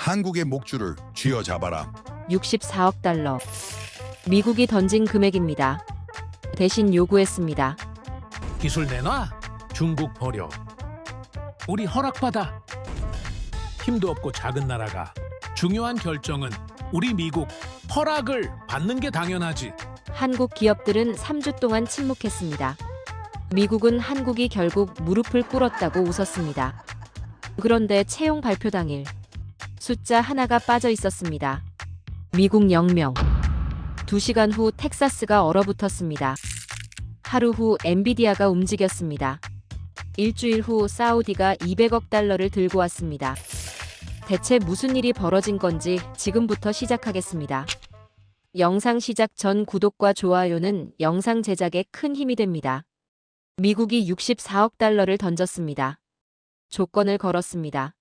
한국의 목줄을 쥐어잡아라. 64억 달러. 미국이 던진 금액입니다. 대신 요구했습니다. 기술 내놔. 중국 버려. 우리 허락받아. 힘도 없고 작은 나라가 중요한 결정은 우리 미국 허락을 받는 게 당연하지. 한국 기업들은 3주 동안 침묵했습니다. 미국은 한국이 결국 무릎을 꿇었다고 웃었습니다. 그런데 채용 발표 당일 숫자 하나가 빠져 있었습니다. 미국 영명. 2시간 후 텍사스가 얼어붙었습니다. 하루 후 엔비디아가 움직였습니다. 일주일 후 사우디가 200억 달러를 들고 왔습니다. 대체 무슨 일이 벌어진 건지 지금부터 시작하겠습니다. 영상 시작 전 구독과 좋아요는 영상 제작에 큰 힘이 됩니다. 미국이 64억 달러를 던졌습니다. 조건을 걸었습니다.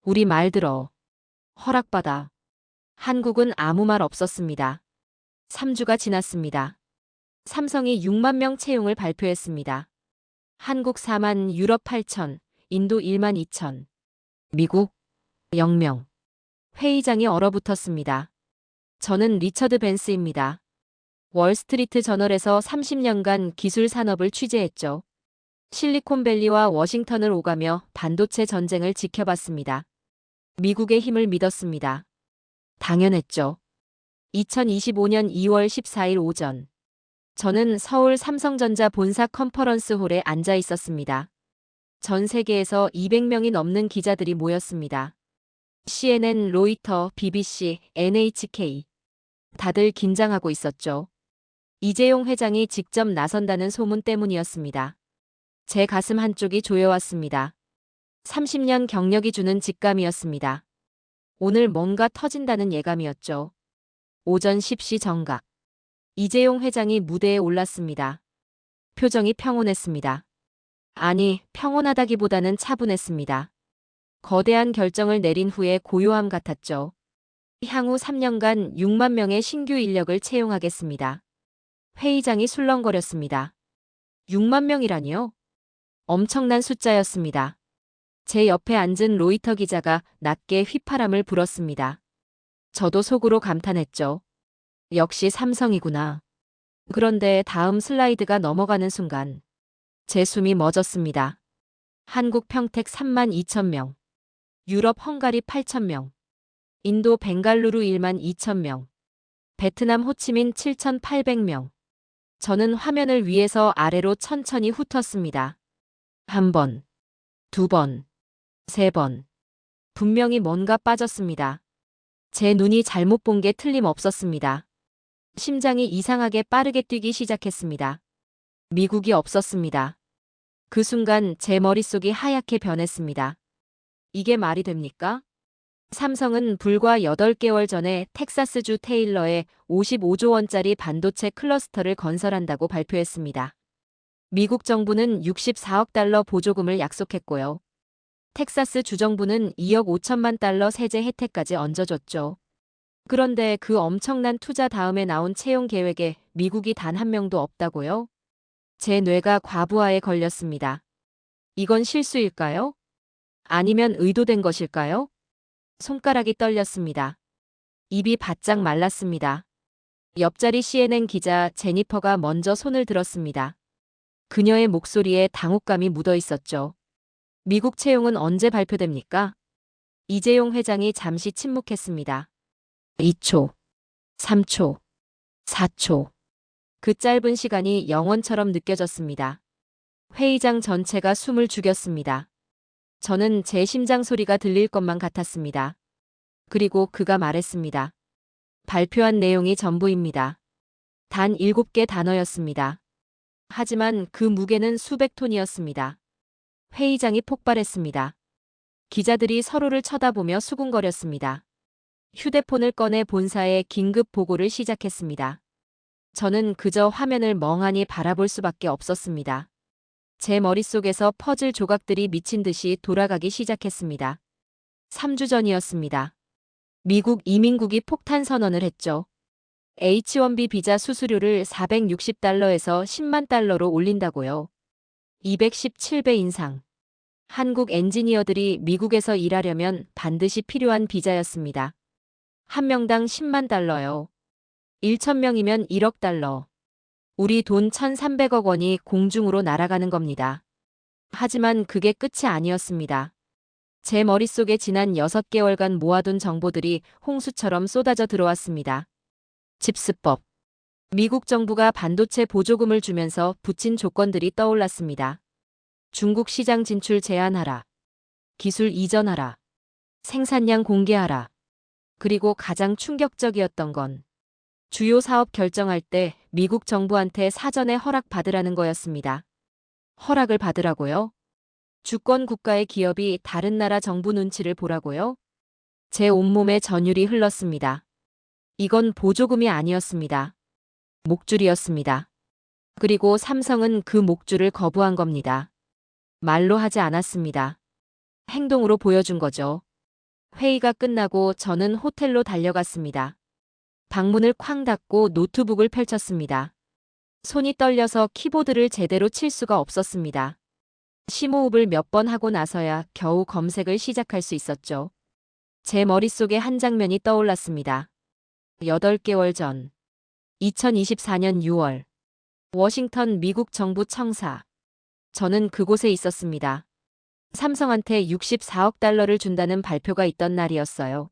우리 말 들어. 허락받아. 한국은 아무 말 없었습니다. 3주가 지났습니다. 삼성이 6만 명 채용을 발표했습니다. 한국 4만, 유럽 8천, 인도 1만 2천. 미국 0명. 회의장이 얼어붙었습니다. 저는 리처드 벤스입니다. 월스트리트 저널에서 30년간 기술 산업을 취재했죠. 실리콘밸리와 워싱턴을 오가며 반도체 전쟁을 지켜봤습니다. 미국의 힘을 믿었습니다. 당연했죠. 2025년 2월 14일 오전. 저는 서울 삼성전자 본사 컨퍼런스 홀에 앉아 있었습니다. 전 세계에서 200명이 넘는 기자들이 모였습니다. CNN, 로이터, BBC, NHK. 다들 긴장하고 있었죠. 이재용 회장이 직접 나선다는 소문 때문이었습니다. 제 가슴 한쪽이 조여왔습니다. 30년 경력이 주는 직감이었습니다. 오늘 뭔가 터진다는 예감이었죠. 오전 10시 정각. 이재용 회장이 무대에 올랐습니다. 표정이 평온했습니다. 아니, 평온하다기보다는 차분했습니다. 거대한 결정을 내린 후에 고요함 같았죠. 향후 3년간 6만 명의 신규 인력을 채용하겠습니다. 회의장이 술렁거렸습니다. 6만 명이라니요? 엄청난 숫자였습니다. 제 옆에 앉은 로이터 기자가 낮게 휘파람을 불었습니다. 저도 속으로 감탄했죠. 역시 삼성이구나. 그런데 다음 슬라이드가 넘어가는 순간 제 숨이 멎었습니다. 한국 평택 3만 2천 명, 유럽 헝가리 8천 명, 인도 벵갈루루 1만 2천 명, 베트남 호치민 7,800명. 저는 화면을 위에서 아래로 천천히 훑었습니다. 한 번, 두 번, 세 번. 분명히 뭔가 빠졌습니다. 제 눈이 잘못 본 게 틀림없었습니다. 심장이 이상하게 빠르게 뛰기 시작했습니다. 미국이 없었습니다. 그 순간 제 머릿속이 하얗게 변했습니다. 이게 말이 됩니까? 삼성은 불과 8개월 전에 텍사스주 테일러에 55조 원짜리 반도체 클러스터를 건설한다고 발표했습니다. 미국 정부는 64억 달러 보조금을 약속했고요. 텍사스 주정부는 2억 5천만 달러 세제 혜택까지 얹어줬죠. 그런데 그 엄청난 투자 다음에 나온 채용 계획에 미국이 단 한 명도 없다고요? 제 뇌가 과부하에 걸렸습니다. 이건 실수일까요? 아니면 의도된 것일까요? 손가락이 떨렸습니다. 입이 바짝 말랐습니다. 옆자리 CNN 기자 제니퍼가 먼저 손을 들었습니다. 그녀의 목소리에 당혹감이 묻어 있었죠. 미국 채용은 언제 발표됩니까? 이재용 회장이 잠시 침묵했습니다. 2초, 3초, 4초. 그 짧은 시간이 영원처럼 느껴졌습니다. 회의장 전체가 숨을 죽였습니다. 저는 제 심장 소리가 들릴 것만 같았습니다. 그리고 그가 말했습니다. 발표한 내용이 전부입니다. 단 7개 단어였습니다. 하지만 그 무게는 수백 톤이었습니다. 회의장이 폭발했습니다. 기자들이 서로를 쳐다보며 수군거렸습니다. 휴대폰을 꺼내 본사에 긴급 보고를 시작했습니다. 저는 그저 화면을 멍하니 바라볼 수밖에 없었습니다. 제 머릿속에서 퍼즐 조각들이 미친 듯이 돌아가기 시작했습니다. 3주 전이었습니다. 미국 이민국이 폭탄 선언을 했죠. H-1B 비자 수수료를 460달러에서 10만 달러로 올린다고요. 217배 인상. 한국 엔지니어들이 미국에서 일하려면 반드시 필요한 비자였습니다. 한 명당 10만 달러요. 1,000명이면 1억 달러. 우리 돈 1,300억 원이 공중으로 날아가는 겁니다. 하지만 그게 끝이 아니었습니다. 제 머릿속에 지난 6개월간 모아둔 정보들이 홍수처럼 쏟아져 들어왔습니다. 집스법. 미국 정부가 반도체 보조금을 주면서 붙인 조건들이 떠올랐습니다. 중국 시장 진출 제한하라. 기술 이전하라. 생산량 공개하라. 그리고 가장 충격적이었던 건 주요 사업 결정할 때 미국 정부한테 사전에 허락받으라는 거였습니다. 허락을 받으라고요? 주권 국가의 기업이 다른 나라 정부 눈치를 보라고요? 제 온몸에 전율이 흘렀습니다. 이건 보조금이 아니었습니다. 목줄이었습니다. 그리고 삼성은 그 목줄을 거부한 겁니다. 말로 하지 않았습니다. 행동으로 보여준 거죠. 회의가 끝나고 저는 호텔로 달려갔습니다. 방문을 쾅 닫고 노트북을 펼쳤습니다. 손이 떨려서 키보드를 제대로 칠 수가 없었습니다. 심호흡을 몇 번 하고 나서야 겨우 검색을 시작할 수 있었죠. 제 머릿속에 한 장면이 떠올랐습니다. 8개월 전, 2024년 6월, 워싱턴 미국 정부 청사. 저는 그곳에 있었습니다. 삼성한테 64억 달러를 준다는 발표가 있던 날이었어요.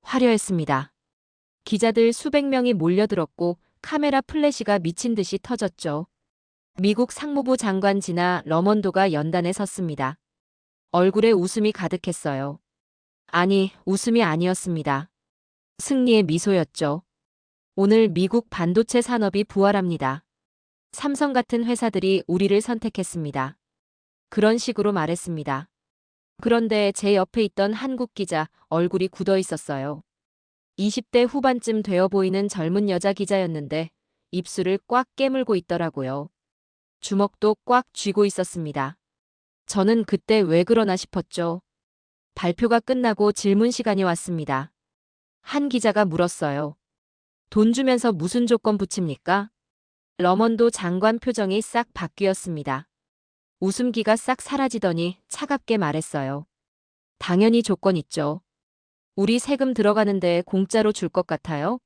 화려했습니다. 기자들 수백 명이 몰려들었고 카메라 플래시가 미친 듯이 터졌죠. 미국 상무부 장관 지나 러먼도가 연단에 섰습니다. 얼굴에 웃음이 가득했어요. 아니, 웃음이 아니었습니다. 승리의 미소였죠. 오늘 미국 반도체 산업이 부활합니다. 삼성 같은 회사들이 우리를 선택했습니다. 그런 식으로 말했습니다. 그런데 제 옆에 있던 한국 기자 얼굴이 굳어 있었어요. 20대 후반쯤 되어 보이는 젊은 여자 기자였는데 입술을 꽉 깨물고 있더라고요. 주먹도 꽉 쥐고 있었습니다. 저는 그때 왜 그러나 싶었죠. 발표가 끝나고 질문 시간이 왔습니다. 한 기자가 물었어요. 돈 주면서 무슨 조건 붙입니까? 러먼도 장관 표정이 싹 바뀌었습니다. 웃음기가 싹 사라지더니 차갑게 말했어요. 당연히 조건 있죠. 우리 세금 들어가는데 공짜로 줄 것 같아요?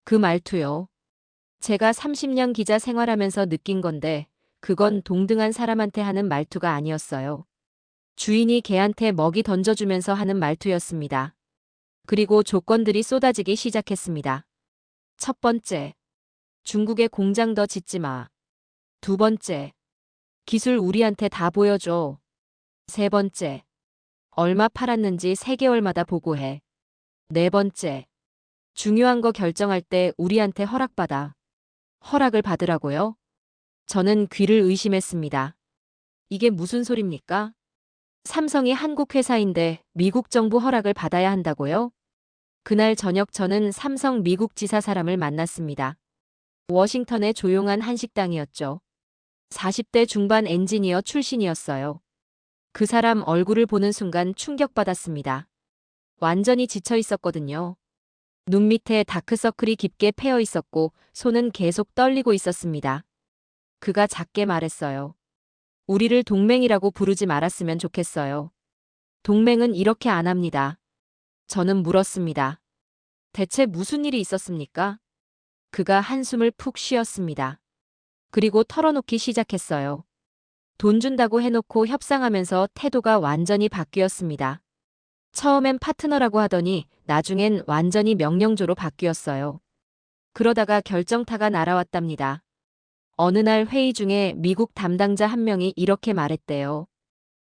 그 말투요. 제가 30년 기자 생활하면서 느낀 건데 그건 동등한 사람한테 하는 말투가 아니었어요. 주인이 개한테 먹이 던져주면서 하는 말투였습니다. 그리고 조건들이 쏟아지기 시작했습니다. 첫 번째, 중국에 공장 더 짓지 마. 두 번째, 기술 우리한테 다 보여줘. 세 번째, 얼마 팔았는지 3개월마다 보고해. 네 번째, 중요한 거 결정할 때 우리한테 허락받아. 허락을 받으라고요? 저는 귀를 의심했습니다. 이게 무슨 소립니까? 삼성이 한국 회사인데 미국 정부 허락을 받아야 한다고요? 그날 저녁 저는 삼성 미국 지사 사람을 만났습니다. 워싱턴의 조용한 한식당이었죠. 40대 중반 엔지니어 출신이었어요. 그 사람 얼굴을 보는 순간 충격받았습니다. 완전히 지쳐 있었거든요. 눈 밑에 다크서클이 깊게 패여 있었고 손은 계속 떨리고 있었습니다. 그가 작게 말했어요. 우리를 동맹이라고 부르지 말았으면 좋겠어요. 동맹은 이렇게 안 합니다. 저는 물었습니다. 대체 무슨 일이 있었습니까? 그가 한숨을 푹 쉬었습니다. 그리고 털어놓기 시작했어요. 돈 준다고 해놓고 협상하면서 태도가 완전히 바뀌었습니다. 처음엔 파트너라고 하더니 나중엔 완전히 명령조로 바뀌었어요. 그러다가 결정타가 날아왔답니다. 어느 날 회의 중에 미국 담당자 한 명이 이렇게 말했대요.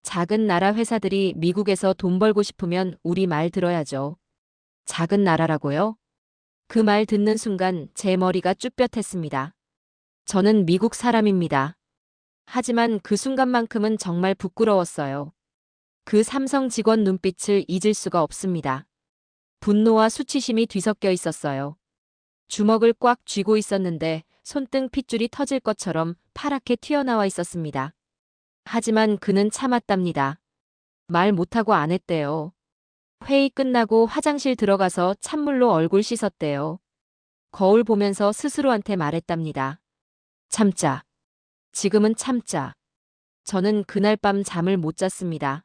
작은 나라 회사들이 미국에서 돈 벌고 싶으면 우리 말 들어야죠. 작은 나라라고요? 그 말 듣는 순간 제 머리가 쭈뼛했습니다. 저는 미국 사람입니다. 하지만 그 순간만큼은 정말 부끄러웠어요. 그 삼성 직원 눈빛을 잊을 수가 없습니다. 분노와 수치심이 뒤섞여 있었어요. 주먹을 꽉 쥐고 있었는데 손등 핏줄이 터질 것처럼 파랗게 튀어나와 있었습니다. 하지만 그는 참았답니다. 말 못하고 안 했대요. 회의 끝나고 화장실 들어가서 찬물로 얼굴 씻었대요. 거울 보면서 스스로한테 말했답니다. 참자. 지금은 참자. 저는 그날 밤 잠을 못 잤습니다.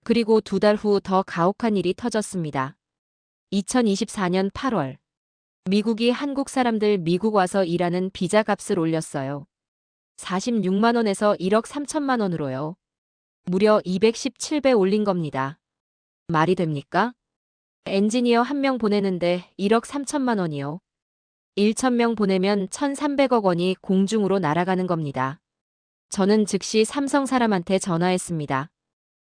그리고 2달 후 더 가혹한 일이 터졌습니다. 2024년 8월. 미국이 한국 사람들 미국 와서 일하는 비자 값을 올렸어요. 46만 원에서 1억 3천만 원으로요. 무려 217배 올린 겁니다. 말이 됩니까? 엔지니어 1명 보내는데 1억 3천만 원이요. 1,000명 보내면 1,300억 원이 공중으로 날아가는 겁니다. 저는 즉시 삼성 사람한테 전화했습니다.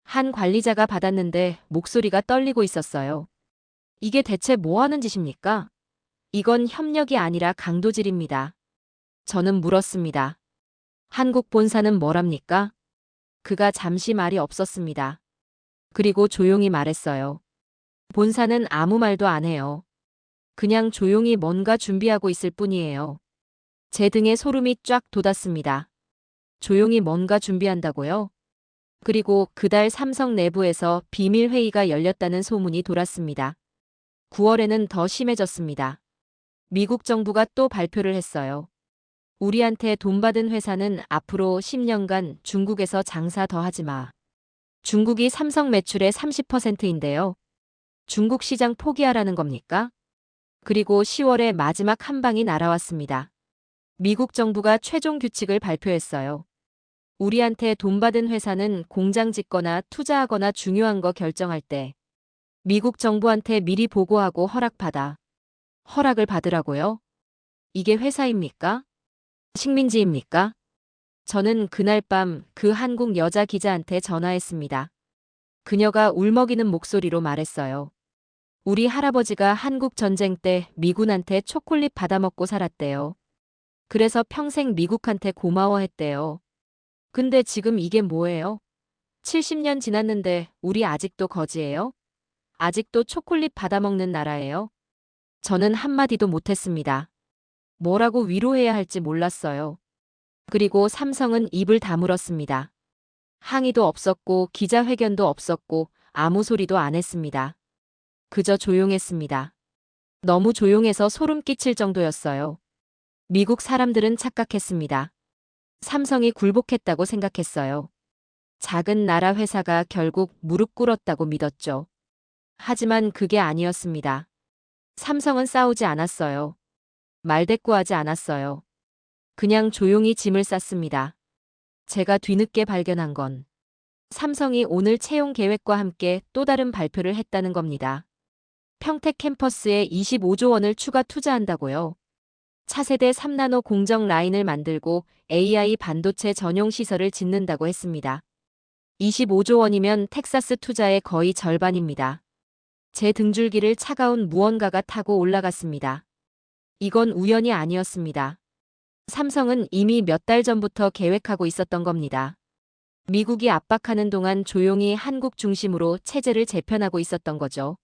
한 관리자가 받았는데 목소리가 떨리고 있었어요. 이게 대체 뭐 하는 짓입니까? 이건 협력이 아니라 강도질입니다. 저는 물었습니다. 한국 본사는 뭐랍니까? 그가 잠시 말이 없었습니다. 그리고 조용히 말했어요. 본사는 아무 말도 안 해요. 그냥 조용히 뭔가 준비하고 있을 뿐이에요. 제 등에 소름이 쫙 돋았습니다. 조용히 뭔가 준비한다고요? 그리고 그달 삼성 내부에서 비밀 회의가 열렸다는 소문이 돌았습니다. 9월에는 더 심해졌습니다. 미국 정부가 또 발표를 했어요. 우리한테 돈 받은 회사는 앞으로 10년간 중국에서 장사 더 하지 마. 중국이 삼성 매출의 30%인데요. 중국 시장 포기하라는 겁니까? 그리고 10월에 마지막 한 방이 날아왔습니다. 미국 정부가 최종 규칙을 발표했어요. 우리한테 돈 받은 회사는 공장 짓거나 투자하거나 중요한 거 결정할 때 미국 정부한테 미리 보고하고 허락받아. 허락을 받으라고요? 이게 회사입니까? 식민지입니까? 저는 그날 밤 그 한국 여자 기자한테 전화했습니다. 그녀가 울먹이는 목소리로 말했어요. 우리 할아버지가 한국 전쟁 때 미군한테 초콜릿 받아먹고 살았대요. 그래서 평생 미국한테 고마워했대요. 근데 지금 이게 뭐예요? 70년 지났는데 우리 아직도 거지예요? 아직도 초콜릿 받아먹는 나라예요? 저는 한마디도 못했습니다. 뭐라고 위로해야 할지 몰랐어요. 그리고 삼성은 입을 다물었습니다. 항의도 없었고 기자회견도 없었고 아무 소리도 안 했습니다. 그저 조용했습니다. 너무 조용해서 소름 끼칠 정도였어요. 미국 사람들은 착각했습니다. 삼성이 굴복했다고 생각했어요. 작은 나라 회사가 결국 무릎 꿇었다고 믿었죠. 하지만 그게 아니었습니다. 삼성은 싸우지 않았어요. 말대꾸하지 않았어요. 그냥 조용히 짐을 쌌습니다. 제가 뒤늦게 발견한 건 삼성이 오늘 채용 계획과 함께 또 다른 발표를 했다는 겁니다. 평택 캠퍼스에 25조 원을 추가 투자한다고요. 차세대 3나노 공정 라인을 만들고 AI 반도체 전용 시설을 짓는다고 했습니다. 25조 원이면 텍사스 투자의 거의 절반입니다. 제 등줄기를 차가운 무언가가 타고 올라갔습니다. 이건 우연이 아니었습니다. 삼성은 이미 몇 달 전부터 계획하고 있었던 겁니다. 미국이 압박하는 동안 조용히 한국 중심으로 체제를 재편하고 있었던 거죠.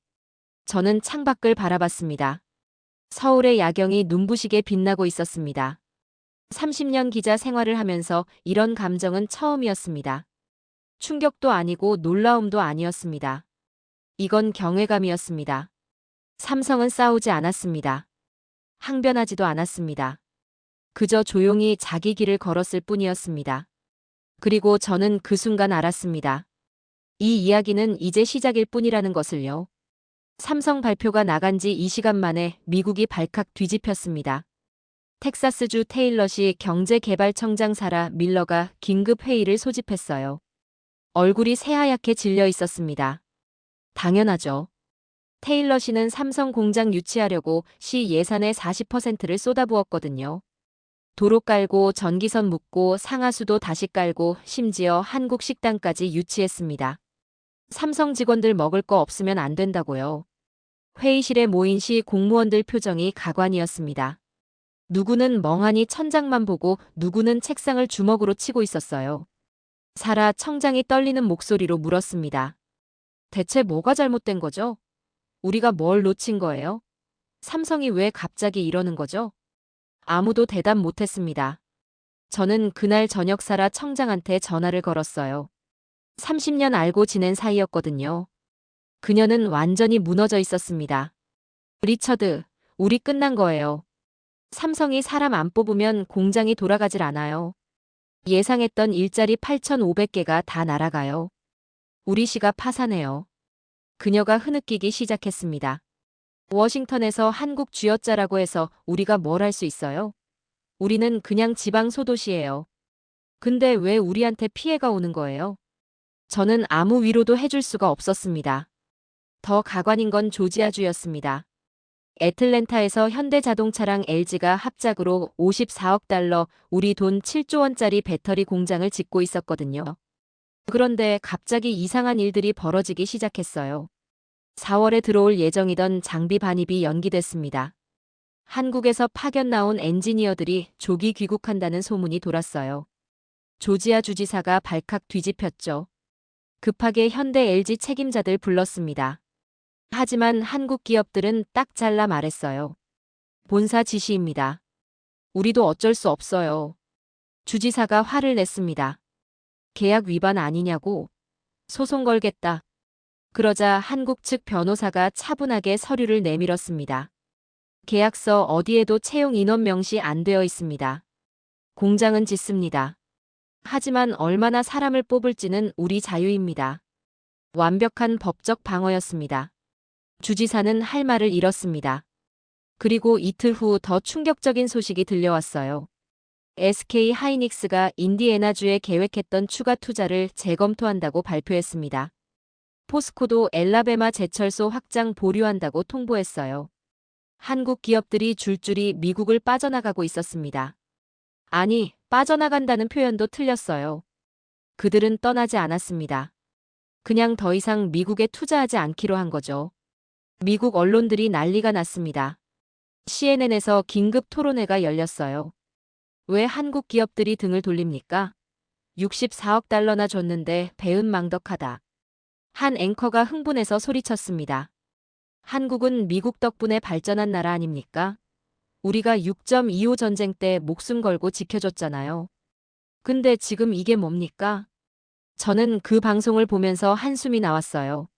저는 창밖을 바라봤습니다. 서울의 야경이 눈부시게 빛나고 있었습니다. 30년 기자 생활을 하면서 이런 감정은 처음이었습니다. 충격도 아니고 놀라움도 아니었습니다. 이건 경외감이었습니다. 삼성은 싸우지 않았습니다. 항변하지도 않았습니다. 그저 조용히 자기 길을 걸었을 뿐이었습니다. 그리고 저는 그 순간 알았습니다. 이 이야기는 이제 시작일 뿐이라는 것을요. 삼성 발표가 나간 지 2시간 만에 미국이 발칵 뒤집혔습니다. 텍사스주 테일러시 경제개발청장 사라 밀러가 긴급 회의를 소집했어요. 얼굴이 새하얗게 질려 있었습니다. 당연하죠. 테일러 씨는 삼성 공장 유치하려고 시 예산의 40%를 쏟아부었거든요. 도로 깔고 전기선 묶고 상하수도 다시 깔고 심지어 한국 식당까지 유치했습니다. 삼성 직원들 먹을 거 없으면 안 된다고요. 회의실에 모인 시 공무원들 표정이 가관이었습니다. 누구는 멍하니 천장만 보고 누구는 책상을 주먹으로 치고 있었어요. 사라 청장이 떨리는 목소리로 물었습니다. 대체 뭐가 잘못된 거죠? 우리가 뭘 놓친 거예요? 삼성이 왜 갑자기 이러는 거죠? 아무도 대답 못했습니다. 저는 그날 저녁 사라 청장한테 전화를 걸었어요. 30년 알고 지낸 사이였거든요. 그녀는 완전히 무너져 있었습니다. 리처드, 우리 끝난 거예요. 삼성이 사람 안 뽑으면 공장이 돌아가질 않아요. 예상했던 일자리 8,500개가 다 날아가요. 우리 시가 파산해요. 그녀가 흐느끼기 시작했습니다. 워싱턴에서 한국 쥐어짜라고 해서 우리가 뭘 할 수 있어요? 우리는 그냥 지방 소도시예요. 근데 왜 우리한테 피해가 오는 거예요? 저는 아무 위로도 해줄 수가 없었습니다. 더 가관인 건 조지아주였습니다. 애틀랜타에서 현대자동차랑 LG가 합작으로 54억 달러, 우리 돈 7조 원짜리 배터리 공장을 짓고 있었거든요. 그런데 갑자기 이상한 일들이 벌어지기 시작했어요. 4월에 들어올 예정이던 장비 반입이 연기됐습니다. 한국에서 파견 나온 엔지니어들이 조기 귀국한다는 소문이 돌았어요. 조지아 주지사가 발칵 뒤집혔죠. 급하게 현대 LG 책임자들 불렀습니다. 하지만 한국 기업들은 딱 잘라 말했어요. 본사 지시입니다. 우리도 어쩔 수 없어요. 주지사가 화를 냈습니다. 계약 위반 아니냐고. 소송 걸겠다. 그러자 한국 측 변호사가 차분하게 서류를 내밀었습니다. 계약서 어디에도 채용 인원 명시 안 되어 있습니다. 공장은 짓습니다. 하지만 얼마나 사람을 뽑을지는 우리 자유입니다. 완벽한 법적 방어였습니다. 주지사는 할 말을 잃었습니다. 그리고 이틀 후 더 충격적인 소식이 들려왔어요. SK 하이닉스가 인디애나주에 계획했던 추가 투자를 재검토한다고 발표했습니다. 포스코도 엘라베마 제철소 확장 보류한다고 통보했어요. 한국 기업들이 줄줄이 미국을 빠져나가고 있었습니다. 아니, 빠져나간다는 표현도 틀렸어요. 그들은 떠나지 않았습니다. 그냥 더 이상 미국에 투자하지 않기로 한 거죠. 미국 언론들이 난리가 났습니다. CNN에서 긴급 토론회가 열렸어요. 왜 한국 기업들이 등을 돌립니까? 64억 달러나 줬는데 배은망덕하다. 한 앵커가 흥분해서 소리쳤습니다. 한국은 미국 덕분에 발전한 나라 아닙니까? 우리가 6.25 전쟁 때 목숨 걸고 지켜줬잖아요. 근데 지금 이게 뭡니까? 저는 그 방송을 보면서 한숨이 나왔어요.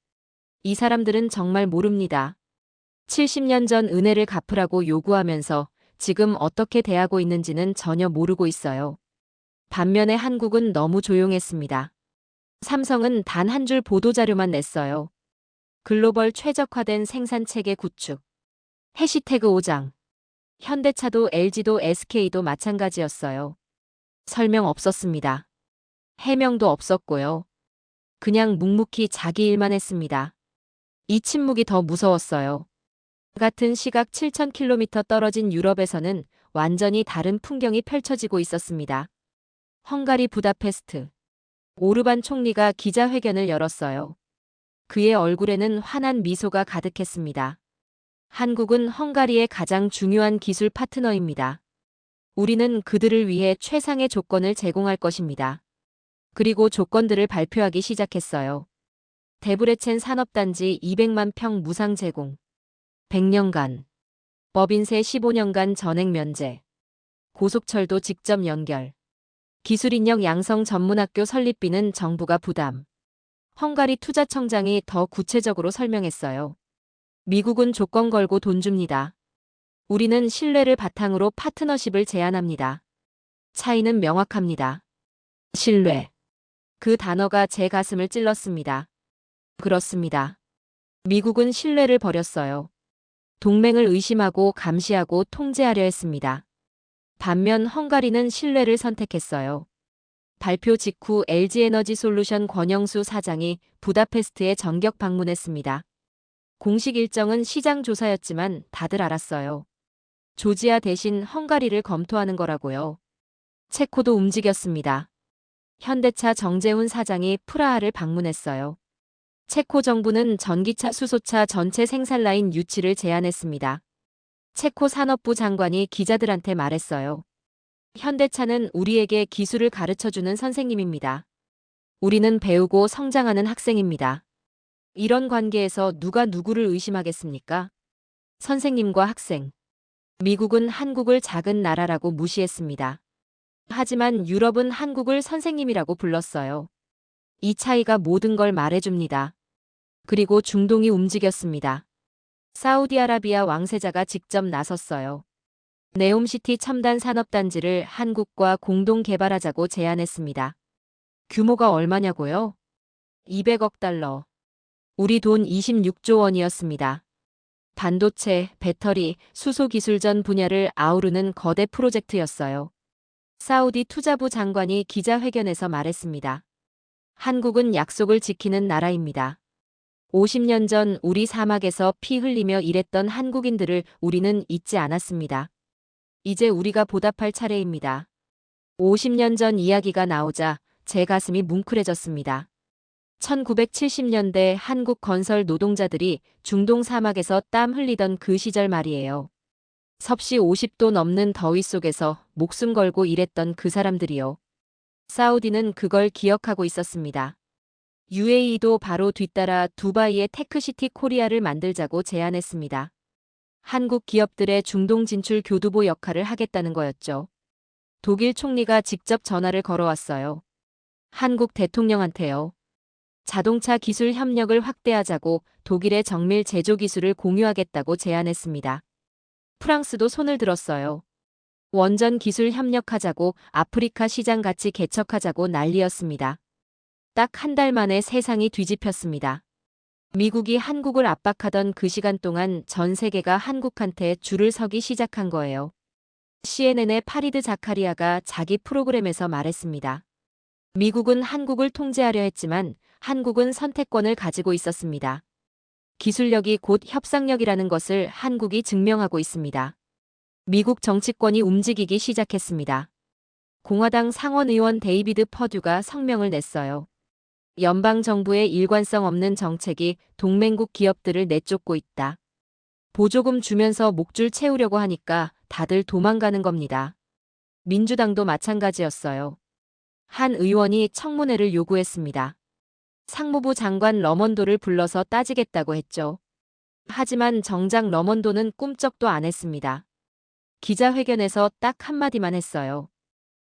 이 사람들은 정말 모릅니다. 70년 전 은혜를 갚으라고 요구하면서 지금 어떻게 대하고 있는지는 전혀 모르고 있어요. 반면에 한국은 너무 조용했습니다. 삼성은 단 한 줄 보도자료만 냈어요. 글로벌 최적화된 생산체계 구축. 해시태그 5장. 현대차도 LG도 SK도 마찬가지였어요. 설명 없었습니다. 해명도 없었고요. 그냥 묵묵히 자기 일만 했습니다. 이 침묵이 더 무서웠어요. 같은 시각 7,000km 떨어진 유럽에서는 완전히 다른 풍경이 펼쳐지고 있었습니다. 헝가리 부다페스트. 오르반 총리가 기자회견을 열었어요. 그의 얼굴에는 환한 미소가 가득했습니다. 한국은 헝가리의 가장 중요한 기술 파트너입니다. 우리는 그들을 위해 최상의 조건을 제공할 것입니다. 그리고 조건들을 발표하기 시작했어요. 데브레첸 산업단지 200만 평 무상 제공. 100년간. 법인세 15년간 전액 면제. 고속철도 직접 연결. 기술인력 양성 전문학교 설립비는 정부가 부담. 헝가리 투자청장이 더 구체적으로 설명했어요. 미국은 조건 걸고 돈 줍니다. 우리는 신뢰를 바탕으로 파트너십을 제안합니다. 차이는 명확합니다. 신뢰. 그 단어가 제 가슴을 찔렀습니다. 그렇습니다. 미국은 신뢰를 버렸어요. 동맹을 의심하고 감시하고 통제하려 했습니다. 반면 헝가리는 신뢰를 선택했어요. 발표 직후 LG에너지솔루션 권영수 사장이 부다페스트에 전격 방문했습니다. 공식 일정은 시장 조사였지만 다들 알았어요. 조지아 대신 헝가리를 검토하는 거라고요. 체코도 움직였습니다. 현대차 정재훈 사장이 프라하를 방문했어요. 체코 정부는 전기차 수소차 전체 생산 라인 유치를 제안했습니다. 체코 산업부 장관이 기자들한테 말했어요. 현대차는 우리에게 기술을 가르쳐주는 선생님입니다. 우리는 배우고 성장하는 학생입니다. 이런 관계에서 누가 누구를 의심하겠습니까? 선생님과 학생. 미국은 한국을 작은 나라라고 무시했습니다. 하지만 유럽은 한국을 선생님이라고 불렀어요. 이 차이가 모든 걸 말해줍니다. 그리고 중동이 움직였습니다. 사우디아라비아 왕세자가 직접 나섰어요. 네옴시티 첨단 산업단지를 한국과 공동 개발하자고 제안했습니다. 규모가 얼마냐고요? 200억 달러. 우리 돈 26조 원이었습니다. 반도체, 배터리, 수소 기술 전 분야를 아우르는 거대 프로젝트였어요. 사우디 투자부 장관이 기자회견에서 말했습니다. 한국은 약속을 지키는 나라입니다. 50년 전 우리 사막에서 피 흘리며 일했던 한국인들을 우리는 잊지 않았습니다. 이제 우리가 보답할 차례입니다. 50년 전 이야기가 나오자 제 가슴이 뭉클해졌습니다. 1970년대 한국 건설 노동자들이 중동 사막에서 땀 흘리던 그 시절 말이에요. 섭씨 50도 넘는 더위 속에서 목숨 걸고 일했던 그 사람들이요. 사우디는 그걸 기억하고 있었습니다. UAE도 바로 뒤따라 두바이의 테크시티 코리아를 만들자고 제안했습니다. 한국 기업들의 중동 진출 교두보 역할을 하겠다는 거였죠. 독일 총리가 직접 전화를 걸어왔어요. 한국 대통령한테요. 자동차 기술 협력을 확대하자고 독일의 정밀 제조 기술을 공유하겠다고 제안했습니다. 프랑스도 손을 들었어요. 원전 기술 협력하자고 아프리카 시장 같이 개척하자고 난리였습니다. 딱 한 달 만에 세상이 뒤집혔습니다. 미국이 한국을 압박하던 그 시간 동안 전 세계가 한국한테 줄을 서기 시작한 거예요. CNN의 파리드 자카리아가 자기 프로그램에서 말했습니다. 미국은 한국을 통제하려 했지만 한국은 선택권을 가지고 있었습니다. 기술력이 곧 협상력이라는 것을 한국이 증명하고 있습니다. 미국 정치권이 움직이기 시작했습니다. 공화당 상원의원 데이비드 퍼듀가 성명을 냈어요. 연방정부의 일관성 없는 정책이 동맹국 기업들을 내쫓고 있다. 보조금 주면서 목줄 채우려고 하니까 다들 도망가는 겁니다. 민주당도 마찬가지였어요. 한 의원이 청문회를 요구했습니다. 상무부 장관 러먼도를 불러서 따지겠다고 했죠. 하지만 정작 러먼도는 꿈쩍도 안 했습니다. 기자회견에서 딱 한마디만 했어요.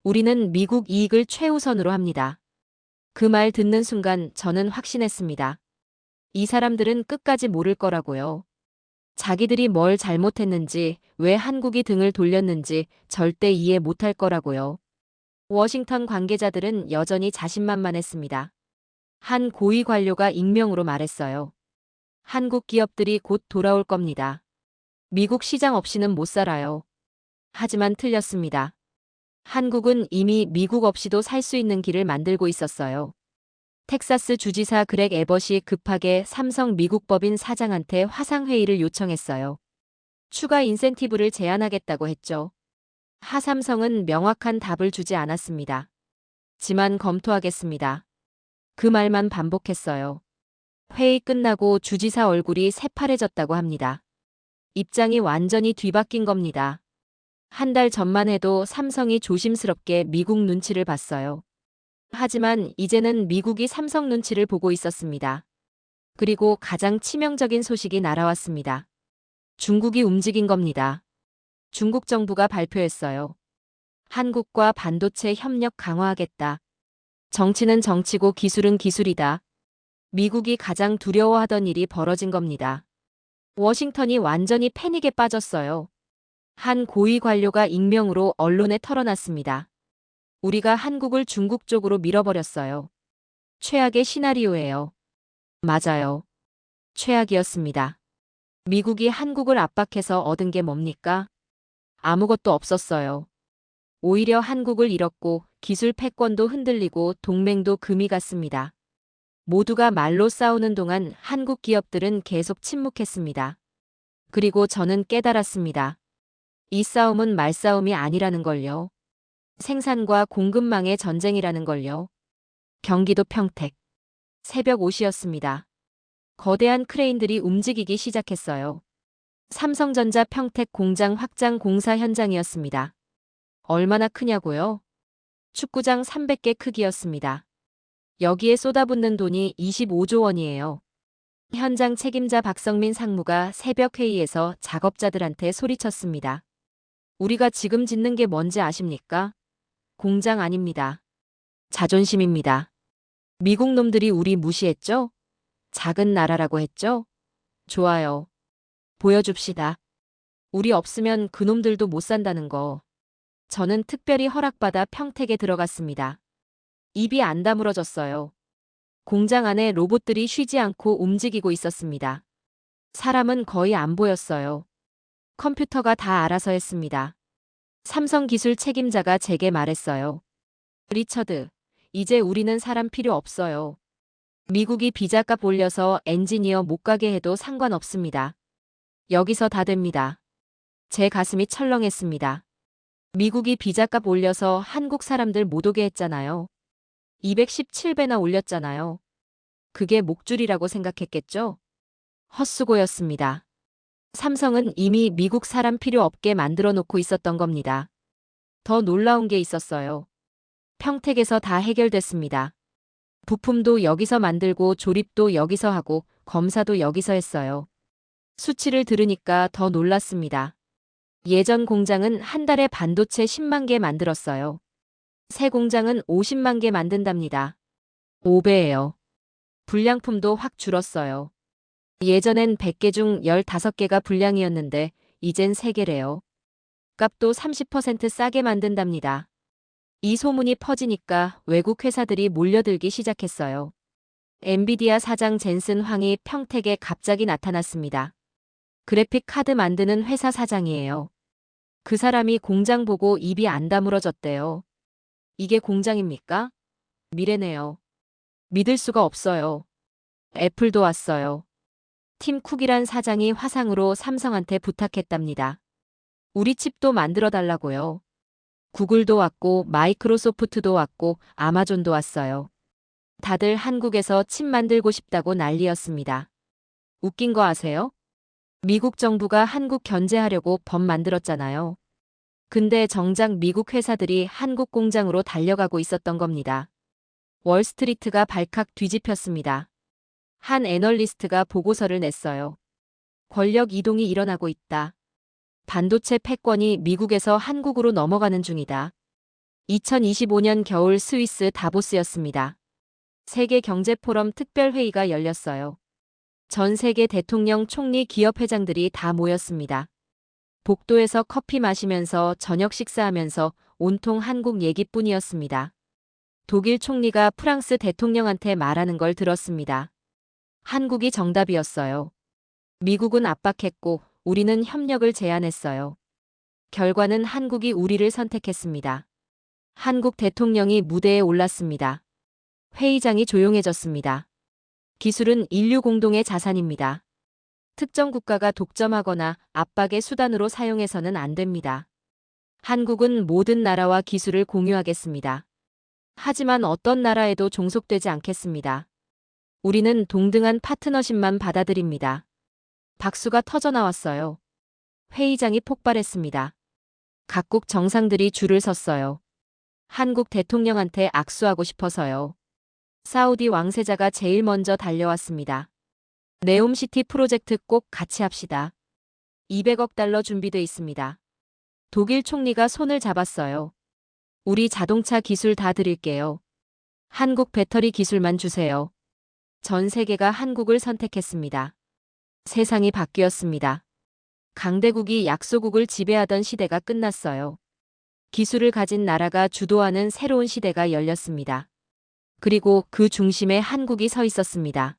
우리는 미국 이익을 최우선으로 합니다. 그 말 듣는 순간 저는 확신했습니다. 이 사람들은 끝까지 모를 거라고요. 자기들이 뭘 잘못했는지, 왜 한국이 등을 돌렸는지 절대 이해 못할 거라고요. 워싱턴 관계자들은 여전히 자신만만했습니다. 한 고위 관료가 익명으로 말했어요. 한국 기업들이 곧 돌아올 겁니다. 미국 시장 없이는 못 살아요. 하지만 틀렸습니다. 한국은 이미 미국 없이도 살 수 있는 길을 만들고 있었어요. 텍사스 주지사 그렉 에벗이 급하게 삼성 미국 법인 사장한테 화상회의를 요청했어요. 추가 인센티브를 제안하겠다고 했죠. 하삼성은 명확한 답을 주지 않았습니다. 지만 검토하겠습니다. 그 말만 반복했어요. 회의 끝나고 주지사 얼굴이 새파래졌다고 합니다. 입장이 완전히 뒤바뀐 겁니다. 한 달 전만 해도 삼성이 조심스럽게 미국 눈치를 봤어요. 하지만 이제는 미국이 삼성 눈치를 보고 있었습니다. 그리고 가장 치명적인 소식이 날아왔습니다. 중국이 움직인 겁니다. 중국 정부가 발표했어요. 한국과 반도체 협력 강화하겠다. 정치는 정치고 기술은 기술이다. 미국이 가장 두려워하던 일이 벌어진 겁니다. 워싱턴이 완전히 패닉에 빠졌어요. 한 고위 관료가 익명으로 언론에 털어놨습니다. 우리가 한국을 중국 쪽으로 밀어버렸어요. 최악의 시나리오예요. 맞아요. 최악이었습니다. 미국이 한국을 압박해서 얻은 게 뭡니까? 아무것도 없었어요. 오히려 한국을 잃었고 기술 패권도 흔들리고 동맹도 금이 갔습니다. 모두가 말로 싸우는 동안 한국 기업들은 계속 침묵했습니다. 그리고 저는 깨달았습니다. 이 싸움은 말싸움이 아니라는 걸요. 생산과 공급망의 전쟁이라는 걸요. 경기도 평택. 새벽 5시였습니다. 거대한 크레인들이 움직이기 시작했어요. 삼성전자 평택 공장 확장 공사 현장이었습니다. 얼마나 크냐고요? 축구장 300개 크기였습니다. 여기에 쏟아붓는 돈이 25조 원이에요. 현장 책임자 박성민 상무가 새벽 회의에서 작업자들한테 소리쳤습니다. 우리가 지금 짓는 게 뭔지 아십니까? 공장 아닙니다. 자존심입니다. 미국 놈들이 우리 무시했죠? 작은 나라라고 했죠? 좋아요. 보여줍시다. 우리 없으면 그놈들도 못 산다는 거. 저는 특별히 허락받아 평택에 들어갔습니다. 입이 안 다물어졌어요. 공장 안에 로봇들이 쉬지 않고 움직이고 있었습니다. 사람은 거의 안 보였어요. 컴퓨터가 다 알아서 했습니다. 삼성기술 책임자가 제게 말했어요. 리처드, 이제 우리는 사람 필요 없어요. 미국이 비자값 올려서 엔지니어 못 가게 해도 상관없습니다. 여기서 다 됩니다. 제 가슴이 철렁했습니다. 미국이 비자값 올려서 한국 사람들 못 오게 했잖아요. 217배나 올렸잖아요. 그게 목줄이라고 생각했겠죠? 헛수고였습니다. 삼성은 이미 미국 사람 필요 없게 만들어 놓고 있었던 겁니다. 더 놀라운 게 있었어요. 평택에서 다 해결됐습니다. 부품도 여기서 만들고 조립도 여기서 하고 검사도 여기서 했어요. 수치를 들으니까 더 놀랐습니다. 예전 공장은 한 달에 반도체 10만 개 만들었어요. 새 공장은 50만 개 만든답니다. 5배예요. 불량품도 확 줄었어요. 예전엔 100개 중 15개가 불량이었는데 이젠 3개래요. 값도 30% 싸게 만든답니다. 이 소문이 퍼지니까 외국 회사들이 몰려들기 시작했어요. 엔비디아 사장 젠슨 황이 평택에 갑자기 나타났습니다. 그래픽 카드 만드는 회사 사장이에요. 그 사람이 공장 보고 입이 안 다물어졌대요. 이게 공장입니까? 미래네요. 믿을 수가 없어요. 애플도 왔어요. 팀 쿡이란 사장이 화상으로 삼성한테 부탁했답니다. 우리 칩도 만들어 달라고요. 구글도 왔고 마이크로소프트도 왔고 아마존도 왔어요. 다들 한국에서 칩 만들고 싶다고 난리였습니다. 웃긴 거 아세요? 미국 정부가 한국 견제하려고 법 만들었잖아요. 근데 정작 미국 회사들이 한국 공장으로 달려가고 있었던 겁니다. 월스트리트가 발칵 뒤집혔습니다. 한 애널리스트가 보고서를 냈어요. 권력 이동이 일어나고 있다. 반도체 패권이 미국에서 한국으로 넘어가는 중이다. 2025년 겨울 스위스 다보스였습니다. 세계 경제 포럼 특별회의가 열렸어요. 전 세계 대통령, 총리, 기업 회장들이 다 모였습니다. 복도에서 커피 마시면서 저녁 식사하면서 온통 한국 얘기뿐이었습니다. 독일 총리가 프랑스 대통령한테 말하는 걸 들었습니다. 한국이 정답이었어요. 미국은 압박했고 우리는 협력을 제안했어요. 결과는 한국이 우리를 선택했습니다. 한국 대통령이 무대에 올랐습니다. 회의장이 조용해졌습니다. 기술은 인류 공동의 자산입니다. 특정 국가가 독점하거나 압박의 수단으로 사용해서는 안 됩니다. 한국은 모든 나라와 기술을 공유하겠습니다. 하지만 어떤 나라에도 종속되지 않겠습니다. 우리는 동등한 파트너십만 받아들입니다. 박수가 터져나왔어요. 회의장이 폭발했습니다. 각국 정상들이 줄을 섰어요. 한국 대통령한테 악수하고 싶어서요. 사우디 왕세자가 제일 먼저 달려왔습니다. 네옴시티 프로젝트 꼭 같이 합시다. 200억 달러 준비돼 있습니다. 독일 총리가 손을 잡았어요. 우리 자동차 기술 다 드릴게요. 한국 배터리 기술만 주세요. 전 세계가 한국을 선택했습니다. 세상이 바뀌었습니다. 강대국이 약소국을 지배하던 시대가 끝났어요. 기술을 가진 나라가 주도하는 새로운 시대가 열렸습니다. 그리고 그 중심에 한국이 서 있었습니다.